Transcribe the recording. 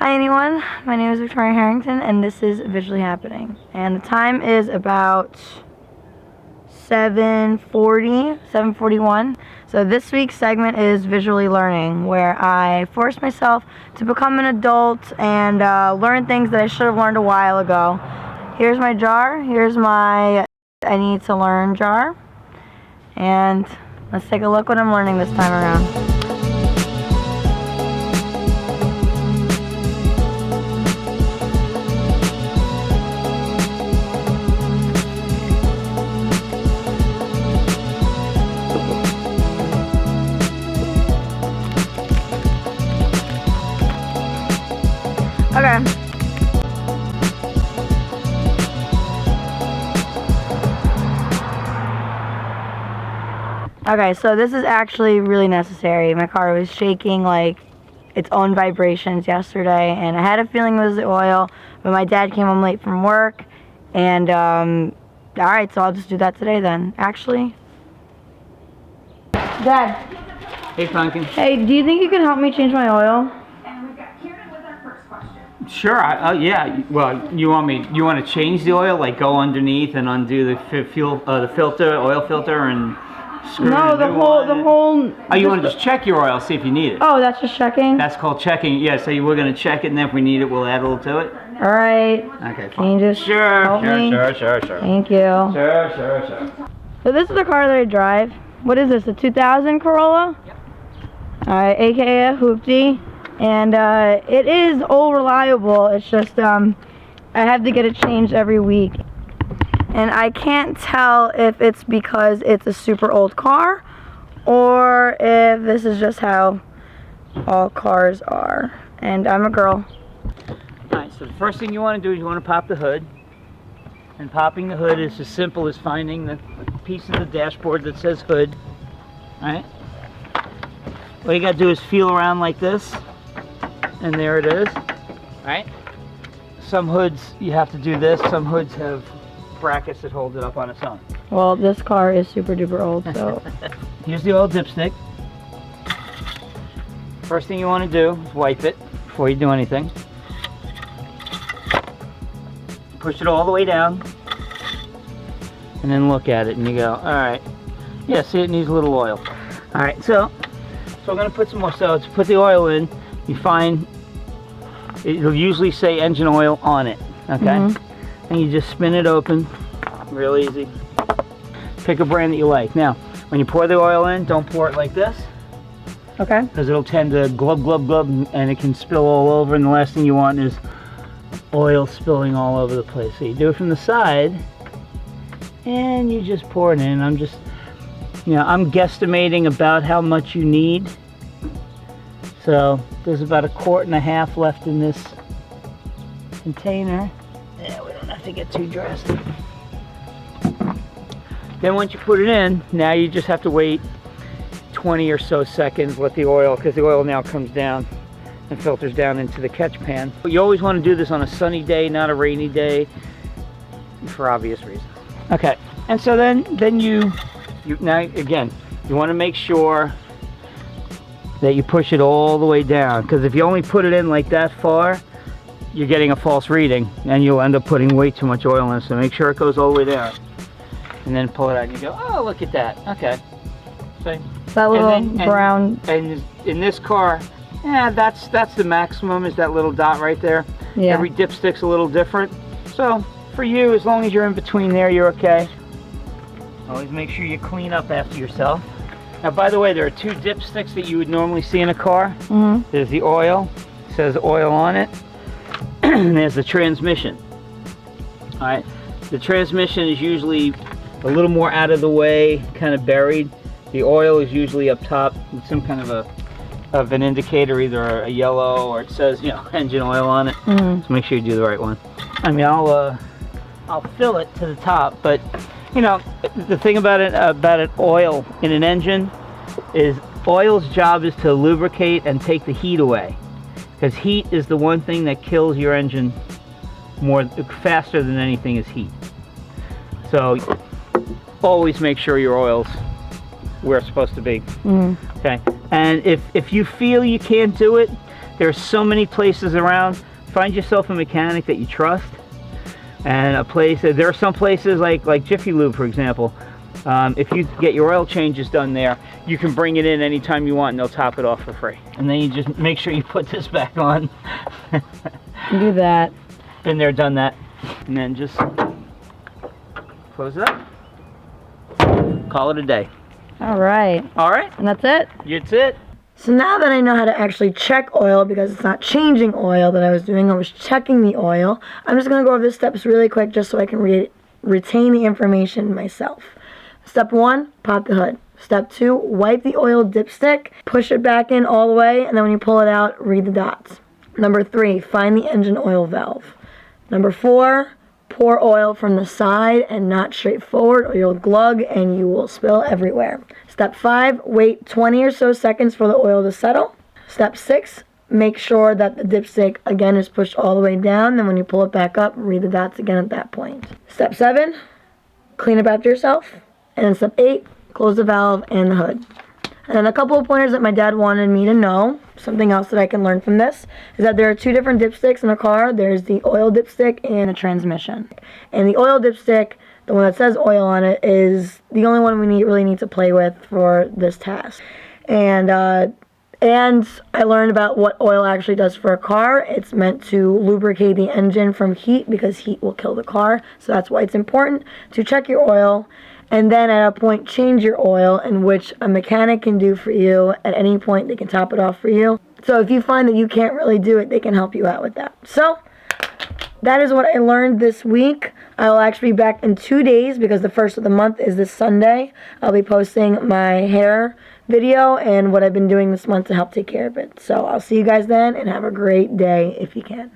Hi anyone, my name is Victoria Harrington and this is Visually Happening. And the time is about 7:41. So this week's segment is Visually Learning, where I force myself to become an adult and learn things that I should have learned a while ago. Here's my jar, here's my I need to learn jar. And let's take a look what I'm learning this time around. Okay. Okay, so this is actually really necessary. My car was shaking like its own vibrations yesterday, and I had a feeling it was the oil, but my dad came home late from work, and alright, so I'll just do that today then. Actually, Dad. Hey, Pumpkin. Hey, do you think you can help me change my oil? Sure. Yeah. Well, you want to change the oil, like go underneath and undo the oil filter, and screw No, the whole. Oh, you want to just check your oil, see if you need it. Oh, that's just checking. That's called checking. Yeah. So we're gonna check it, and then if we need it, we'll add a little to it. All right. Okay. Can you just help me? Sure. Thank you. Sure. So this is the car that I drive. What is this? A 2000 Corolla? Yep. All right, aka a hoopty. And it is all reliable. It's just I have to get it changed every week, and I can't tell if it's because it's a super old car or if this is just how all cars are. And I'm a girl. Alright, so the first thing you want to do is you want to pop the hood, and popping the hood is as simple as finding the piece of the dashboard that says hood. Alright, what you got to do is feel around like this. And there it is. Right? Some hoods you have to do this. Some hoods have brackets that hold it up on its own. Well, this car is super duper old, so. Here's the old dipstick. First thing you want to do is wipe it before you do anything. Push it all the way down. And then look at it and you go, alright. Yeah, see, it needs a little oil. Alright, so I'm going to put some more. So let's put the oil in. You find it'll usually say engine oil on it, okay? And you just spin it open, real easy. Pick a brand that you like. Now, when you pour the oil in, don't pour it like this. Okay. Because it'll tend to glub, and it can spill all over, and the last thing you want is oil spilling all over the place. So you do it from the side, and you just pour it in. I'm guesstimating about how much you need. So there's about 1.5 quarts left in this container. Yeah, we don't have to get too drastic. Then once you put it in, now you just have to wait 20 or so seconds, let the oil, because the oil now comes down and filters down into the catch pan. But you always want to do this on a sunny day, not a rainy day, for obvious reasons. Okay, and so then you now again, you want to make sure that you push it all the way down, because if you only put it in like that far, you're getting a false reading and you'll end up putting way too much oil in. So make sure it goes all the way down, and then pull it out and you go, oh, look at that. Okay, so that little brown. And in this car, yeah, that's the maximum, is that little dot right there. Yeah. Every dipstick's a little different, so for you, as long as you're in between there, you're okay. Always make sure you clean up after yourself. Now, by the way, there are 2 dipsticks that you would normally see in a car. There's the oil, it says oil on it, and there's the transmission. All right, the transmission is usually a little more out of the way, kind of buried. The oil is usually up top with some kind of an indicator, either a yellow or it says, engine oil on it. So make sure you do the right one. I mean, I'll fill it to the top, but the thing about oil in an engine is oil's job is to lubricate and take the heat away, because heat is the one thing that kills your engine faster than anything is heat. So always make sure your oil's where it's supposed to be. Okay, and if you feel you can't do it, There's so many places around. Find yourself a mechanic that you trust, and a place. There are some places like Jiffy Lube, for example. If you get your oil changes done there, you can bring it in anytime you want and they'll top it off for free. And then you just make sure you put this back on. Do that. Been there, done that. And then just close it up. Call it a day. All right. All right. And that's it? That's it. So now that I know how to actually check oil, because it's not changing oil that I was doing, I was checking the oil, I'm just going to go over the steps really quick just so I can retain the information myself. Step 1, pop the hood. Step 2, wipe the oil dipstick, push it back in all the way, and then when you pull it out, read the dots. Number 3, find the engine oil valve. Number 4, pour oil from the side and not straight forward or you'll glug and you will spill everywhere. Step 5, wait 20 or so seconds for the oil to settle. Step 6, make sure that the dipstick again is pushed all the way down. Then when you pull it back up, read the dots again at that point. Step 7, clean up after yourself. And then step 8, close the valve and the hood. And then a couple of pointers that my dad wanted me to know, something else that I can learn from this, is that there are 2 different dipsticks in a car. There's the oil dipstick and a transmission. And the oil dipstick, the one that says oil on it, is the only one we really need to play with for this task. And I learned about what oil actually does for a car. It's meant to lubricate the engine from heat because heat will kill the car. So that's why it's important to check your oil and then at a point change your oil, in which a mechanic can do for you. At any point they can top it off for you. So if you find that you can't really do it, they can help you out with that. So that is what I learned this week. I will actually be back in 2 days because the first of the month is this Sunday. I'll be posting my hair video and what I've been doing this month to help take care of it. So I'll see you guys then and have a great day if you can.